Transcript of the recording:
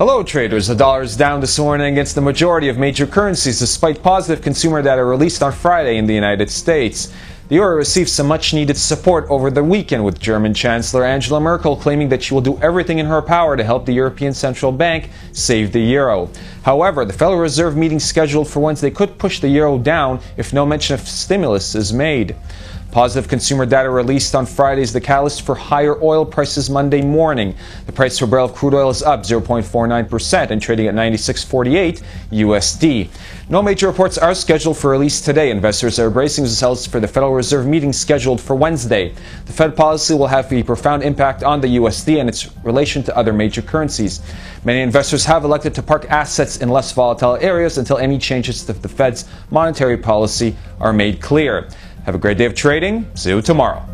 Hello traders, the dollar is down this morning against the majority of major currencies despite positive consumer data released on Friday in the United States. The euro received some much needed support over the weekend, with German Chancellor Angela Merkel claiming that she will do everything in her power to help the European Central Bank save the euro. However, the Federal Reserve meeting scheduled for Wednesday could push the euro down if no mention of stimulus is made. Positive consumer data released on Friday is the catalyst for higher oil prices Monday morning. The price per barrel of crude oil is up 0.49% and trading at $96.48 USD. No major reports are scheduled for release today. Investors are bracing themselves for the Federal Reserve meeting scheduled for Wednesday. The Fed policy will have a profound impact on the USD and its relation to other major currencies. Many investors have elected to park assets in less volatile areas until any changes to the Fed's monetary policy are made clear. Have a great day of trading. See you tomorrow.